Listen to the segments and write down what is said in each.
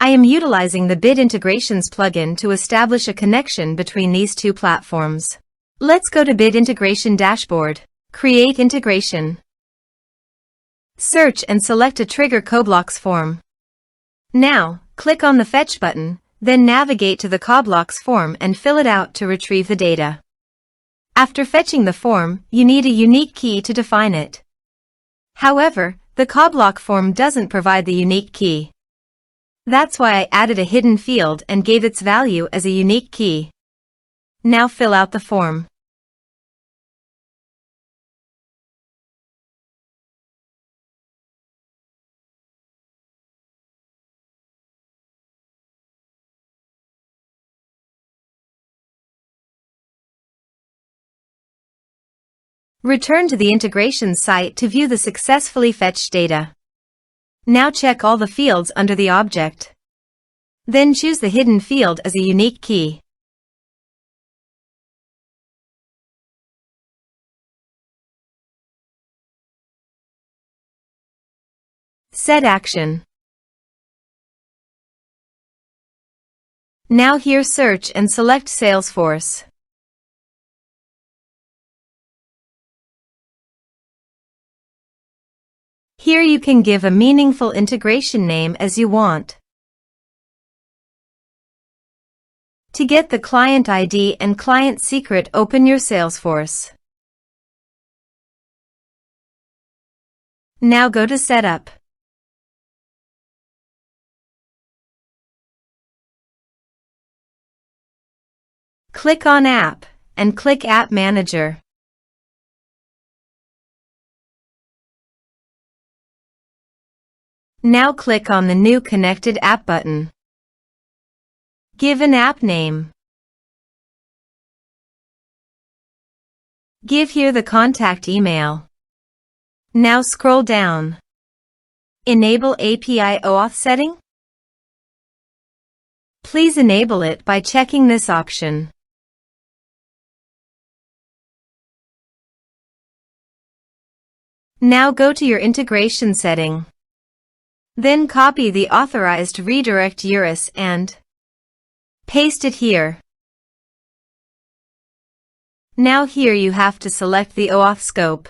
I am utilizing the Bit Integrations plugin to establish a connection between these two platforms. Let's go to Bit Integration Dashboard. Create integration. Search and select a trigger CoBlocks form. Now, click on the Fetch button, then navigate to the CoBlocks form and fill it out to retrieve the data. After fetching the form, you need a unique key to define it. However, the CoBlock form doesn't provide the unique key. That's why I added a hidden field and gave its value as a unique key. Now fill out the form. Return to the integration site to view the successfully fetched data. Now check all the fields under the object. Then choose the hidden field as a unique key. Set action. Now here search and select Salesforce. Here you can give a meaningful integration name as you want. To get the client ID and client secret, open your Salesforce. Now go to Setup. Click on App and click App Manager. Now click on the New Connected App button. Give an app name. Give here the contact email. Now scroll down. Enable API OAuth setting? Please enable it by checking this option. Now go to your integration setting. Then copy the authorized redirect URL and paste it here. Now here you have to select the OAuth scope,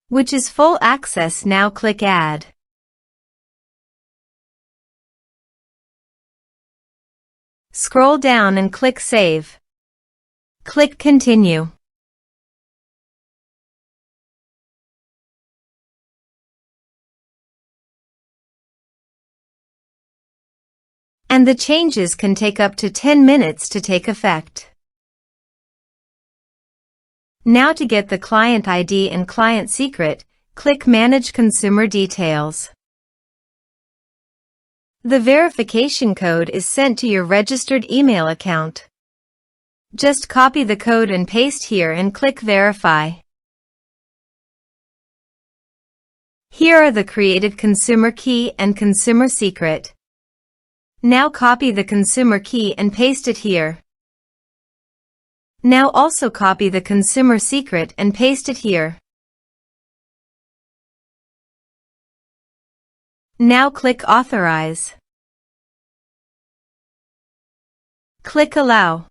which is full access. Now click Add. Scroll down and click Save. Click Continue. And the changes can take up to 10 minutes to take effect. Now to get the client ID and client secret, click Manage Consumer Details. The verification code is sent to your registered email account. Just copy the code and paste here and click Verify. Here are the created consumer key and consumer secret. Now copy the consumer key and paste it here. Now also copy the consumer secret and paste it here. Now click Authorize. Click Allow.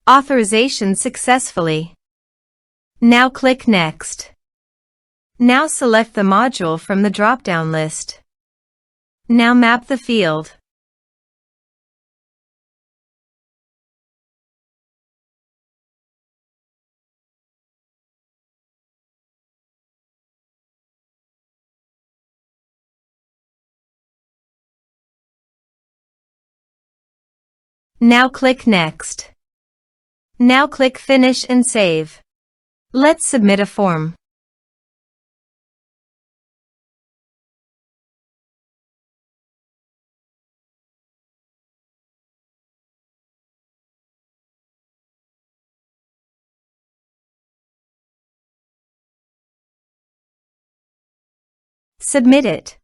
Authorization successfully. Now click Next. Now select the module from the drop-down list. Now map the field. Now click Next. Now click Finish and Save. Let's submit a form. Submit it.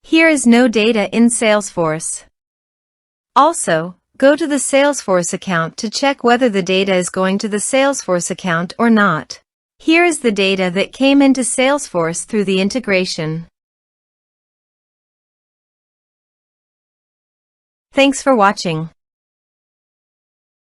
Here is no data in Salesforce. Also, go to the Salesforce account to check whether the data is going to the Salesforce account or not. Here is the data that came into Salesforce through the integration. Thanks for watching.